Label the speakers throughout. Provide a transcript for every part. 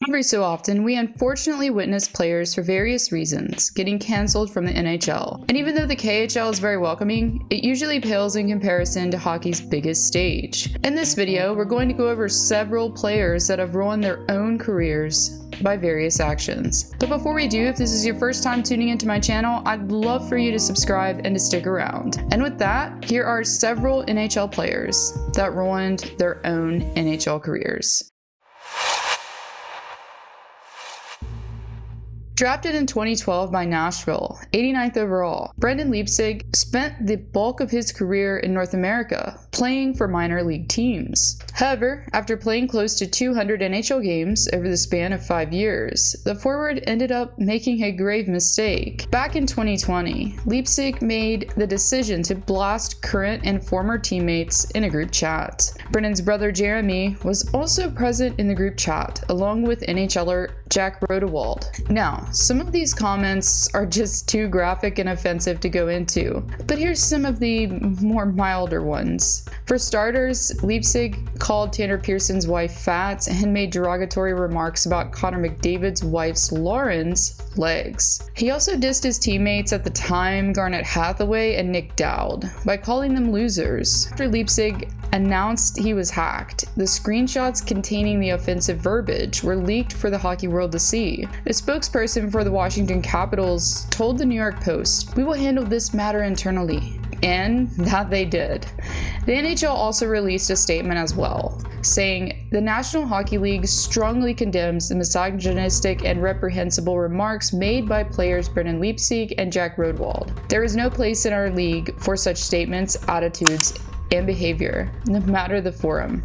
Speaker 1: Every so often, we unfortunately witness players for various reasons getting cancelled from the NHL. And even though the KHL is very welcoming, it usually pales in comparison to hockey's biggest stage. In this video, we're going to go over several players that have ruined their own careers by various actions. But before we do, if this is your first time tuning into my channel, I'd love for you to subscribe and to stick around. And with that, here are several NHL players that ruined their own NHL careers. Drafted in 2012 by Nashville, 89th overall, Brendan Leipsic spent the bulk of his career in North America, playing for minor league teams. However, after playing close to 200 NHL games over the span of 5 years, the forward ended up making a grave mistake. Back in 2020, Leipsic made the decision to blast current and former teammates in a group chat. Brendan's brother Jeremy was also present in the group chat, along with NHLer Jack Rodewald. Now, some of these comments are just too graphic and offensive to go into, but here's some of the more milder ones. For starters, Leipsic called Tanner Pearson's wife fat and made derogatory remarks about Connor McDavid's wife's Lauren's legs. He also dissed his teammates at the time, Garnet Hathaway and Nick Dowd, by calling them losers. After Leipsic announced he was hacked, the screenshots containing the offensive verbiage were leaked for the hockey world to see. A spokesperson for the Washington Capitals told the New York Post, "We will handle this matter internally." And that they did. The NHL also released a statement as well, saying, "The National Hockey League strongly condemns the misogynistic and reprehensible remarks made by players Brendan Leipsic and Jack Rodewald. There is no place in our league for such statements, attitudes, and behavior, no matter the forum,"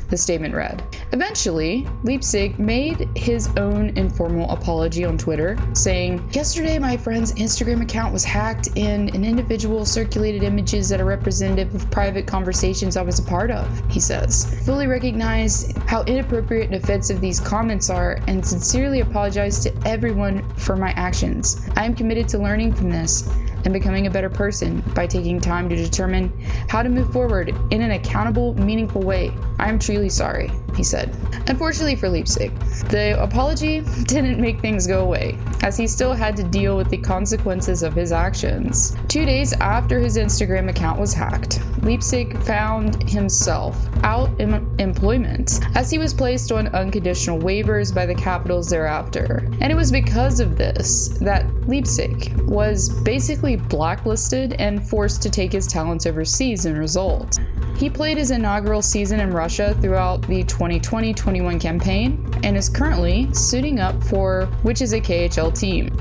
Speaker 1: the statement read. Eventually, Leipsic made his own informal apology on Twitter, saying, "Yesterday my friend's Instagram account was hacked and an individual circulated images that are representative of private conversations I was a part of," he says. "Fully recognize how inappropriate and offensive these comments are and sincerely apologize to everyone for my actions. I am committed to learning from this and becoming a better person by taking time to determine how to move forward in an accountable, meaningful way. I am truly sorry," he said. Unfortunately for Leipsic, the apology didn't make things go away, as he still had to deal with the consequences of his actions. 2 days after his Instagram account was hacked, Leipsic found himself out in employment, as he was placed on unconditional waivers by the Capitals thereafter. And it was because of this that Leipsic was basically blacklisted and forced to take his talents overseas in result. He played his inaugural season in Russia throughout the 2020-21 campaign and is currently suiting up for which is a KHL team.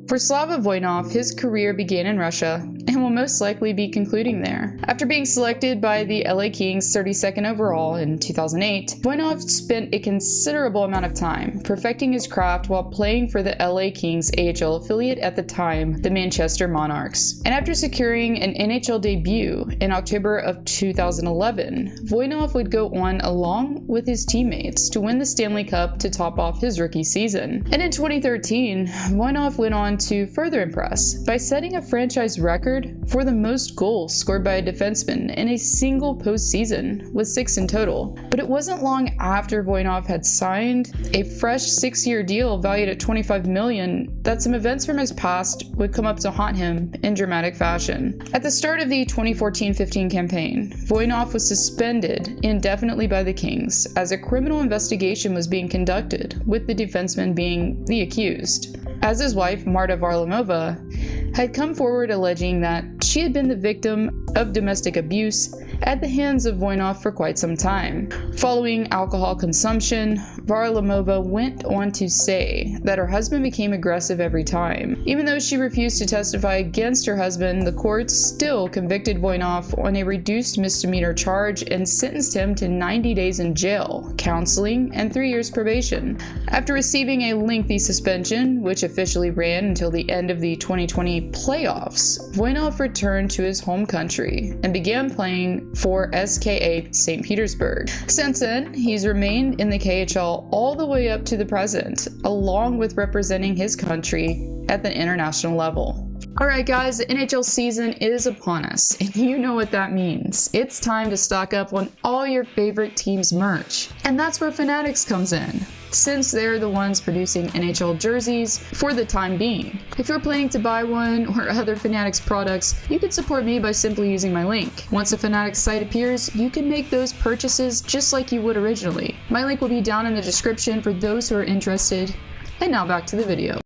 Speaker 1: For Slava Voinov, his career began in Russia and will most likely be concluding there. After being selected by the LA Kings 32nd overall in 2008, Voinov spent a considerable amount of time perfecting his craft while playing for the LA Kings AHL affiliate at the time, the Manchester Monarchs. And after securing an NHL debut in October of 2011, Voinov would go on along with his teammates to win the Stanley Cup to top off his rookie season. And in 2013, Voinov went on to further impress by setting a franchise record for the most goals scored by a defenseman in a single postseason, with 6 in total. But it wasn't long after Voinov had signed a fresh 6-year deal valued at $25 million that some events from his past would come up to haunt him in dramatic fashion. At the start of the 2014-15 campaign, Voinov was suspended indefinitely by the Kings as a criminal investigation was being conducted, with the defenseman being the accused, as his wife Marta Varlamova had come forward alleging that she had been the victim of domestic abuse at the hands of Voinov for quite some time. Following alcohol consumption, Varlamova went on to say that her husband became aggressive every time. Even though she refused to testify against her husband, the courts still convicted Voinov on a reduced misdemeanor charge and sentenced him to 90 days in jail, counseling, and 3 years probation. After receiving a lengthy suspension, which officially ran until the end of the 2020 playoffs, Voinov returned to his home country and began playing for SKA St. Petersburg. Since then, he's remained in the KHL all the way up to the present, along with representing his country at the international level. Alright guys, the NHL season is upon us, and you know what that means. It's time to stock up on all your favorite team's merch. And that's where Fanatics comes in, since they're the ones producing NHL jerseys for the time being. If you're planning to buy one or other Fanatics products, you can support me by simply using my link. Once a Fanatics site appears, you can make those purchases just like you would originally. My link will be down in the description for those who are interested. And now back to the video.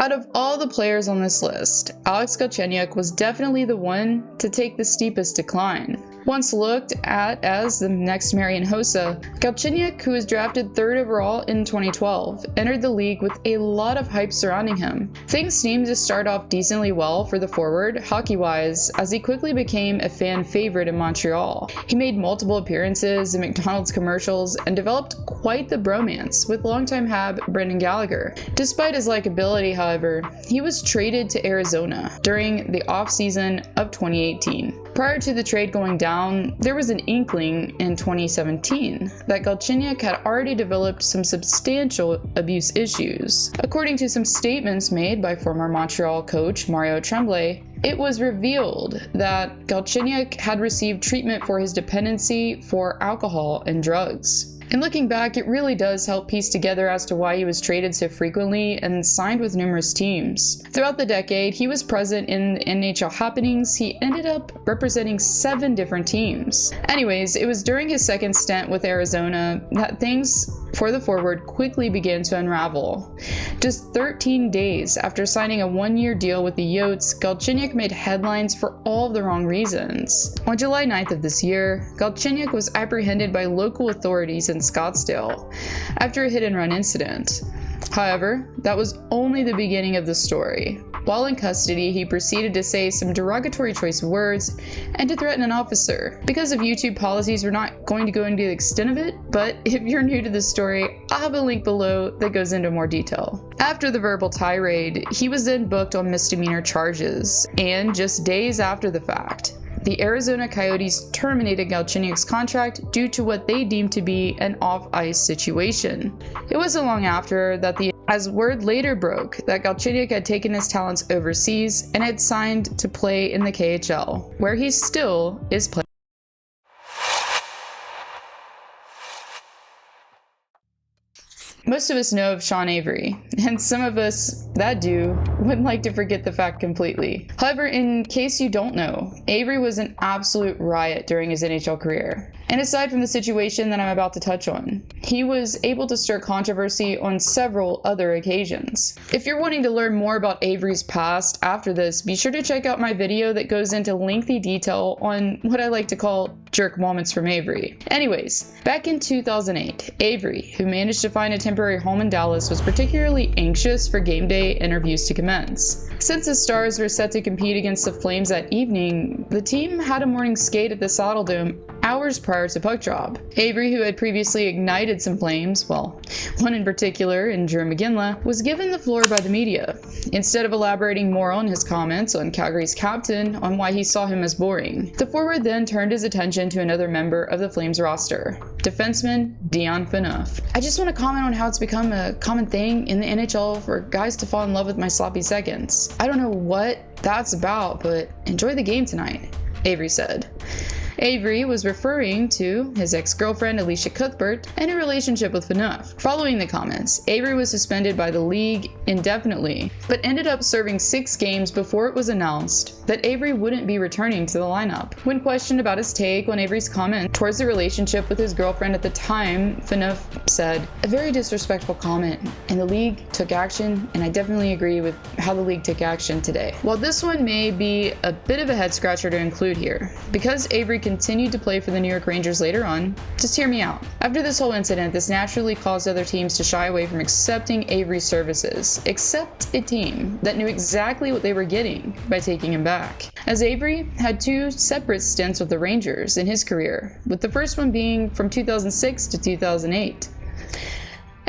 Speaker 1: Out of all the players on this list, Alex Galchenyuk was definitely the one to take the steepest decline. Once looked at as the next Marian Hossa, Galchenyuk, who was drafted 3rd overall in 2012, entered the league with a lot of hype surrounding him. Things seemed to start off decently well for the forward, hockey-wise, as he quickly became a fan favorite in Montreal. He made multiple appearances in McDonald's commercials and developed quite the bromance with longtime Hab Brendan Gallagher. Despite his likability, however, he was traded to Arizona during the offseason of 2018. Prior to the trade going down, there was an inkling in 2017 that Galchenyuk had already developed some substantial abuse issues. According to some statements made by former Montreal coach Margiotta, it was revealed that Galchenyuk had received treatment for his dependency for alcohol and drugs. And looking back, it really does help piece together as to why he was traded so frequently and signed with numerous teams. Throughout the decade, he was present in the NHL happenings. He ended up representing 7 different teams. Anyways, it was during his second stint with Arizona that things for the forward quickly began to unravel. Just 13 days after signing a 1-year deal with the Yotes, Galchenyuk made headlines for all the wrong reasons. On July 9th of this year, Galchenyuk was apprehended by local authorities in Scottsdale after a hit-and-run incident. However, that was only the beginning of the story. While in custody, he proceeded to say some derogatory choice words and to threaten an officer. Because of YouTube policies, we're not going to go into the extent of it, but if you're new to this story, I'll have a link below that goes into more detail. After the verbal tirade, he was then booked on misdemeanor charges, and just days after the fact, the Arizona Coyotes terminated Galchenyuk's contract due to what they deemed to be an off-ice situation. It wasn't long after that as word later broke that Galchenyuk had taken his talents overseas and had signed to play in the KHL, where he still is playing. Most of us know of Sean Avery, and some of us that do would like to forget the fact completely. However, in case you don't know, Avery was an absolute riot during his NHL career. And aside from the situation that I'm about to touch on, he was able to stir controversy on several other occasions. If you're wanting to learn more about Avery's past after this, be sure to check out my video that goes into lengthy detail on what I like to call jerk moments from Avery. Anyways, back in 2008, Avery, who managed to find a temporary home in Dallas, was particularly anxious for game day interviews to commence. Since the Stars were set to compete against the Flames that evening, the team had a morning skate at the Saddle Dome hours prior to puck drop. Avery, who had previously ignited some flames, well, one in particular in Drew McGinley, was given the floor by the media. Instead of elaborating more on his comments on Calgary's captain on why he saw him as boring, the forward then turned his attention to another member of the Flames roster, defenseman Dion Phaneuf. I just want to comment on how it's become a common thing in the NHL for guys to fall in love with my sloppy seconds. I don't know what that's about, but enjoy the game tonight, Avery said. Avery was referring to his ex-girlfriend Alicia Cuthbert and a relationship with Phaneuf. Following the comments, Avery was suspended by the league indefinitely, but ended up serving 6 games before it was announced that Avery wouldn't be returning to the lineup. When questioned about his take on Avery's comment towards the relationship with his girlfriend at the time, Phaneuf said, "A very disrespectful comment, and the league took action, and I definitely agree with how the league took action today." While this one may be a bit of a head scratcher to include here, because Avery continued to play for the New York Rangers later on, just hear me out. After this whole incident, this naturally caused other teams to shy away from accepting Avery's services, except a team that knew exactly what they were getting by taking him back. As Avery had 2 separate stints with the Rangers in his career, with the first one being from 2006 to 2008.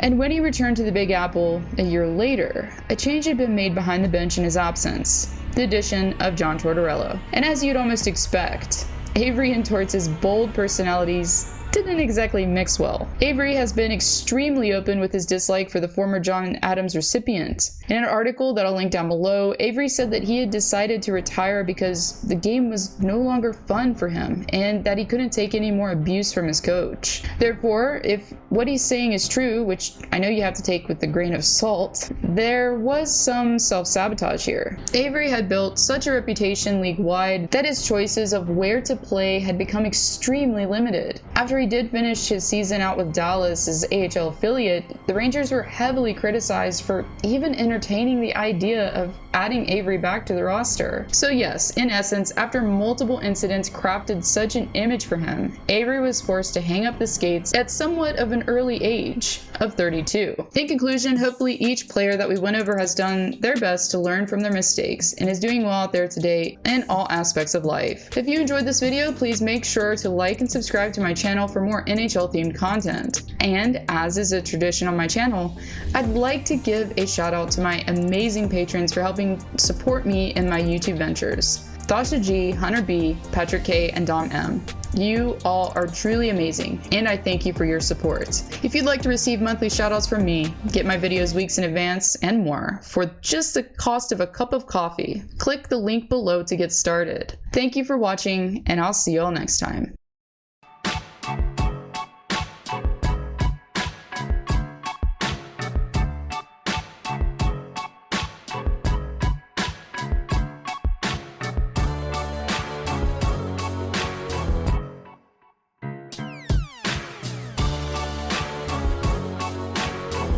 Speaker 1: And when he returned to the Big Apple a year later, a change had been made behind the bench in his absence, the addition of John Tortorella. And as you'd almost expect, Avery and Torts' bold personalities didn't exactly mix well. Avery has been extremely open with his dislike for the former John Adams recipient. In an article that I'll link down below, Avery said that he had decided to retire because the game was no longer fun for him and that he couldn't take any more abuse from his coach. Therefore, if what he's saying is true, which I know you have to take with a grain of salt, there was some self-sabotage here. Avery had built such a reputation league-wide that his choices of where to play had become extremely limited. After he did finish his season out with Dallas as AHL affiliate, the Rangers were heavily criticized for even entertaining the idea of adding Avery back to the roster. So yes, in essence, after multiple incidents crafted such an image for him, Avery was forced to hang up the skates at somewhat of an early age of 32. In conclusion, hopefully each player that we went over has done their best to learn from their mistakes and is doing well out there today in all aspects of life. If you enjoyed this video, please make sure to like and subscribe to my channel for more NHL themed content. And as is a tradition on my channel, I'd like to give a shout out to my amazing patrons for helping support me in my YouTube ventures. Thosha G, Hunter B, Patrick K, and Dom M. You all are truly amazing, and I thank you for your support. If you'd like to receive monthly shoutouts from me, get my videos weeks in advance, and more, for just the cost of a cup of coffee, click the link below to get started. Thank you for watching, and I'll see you all next time.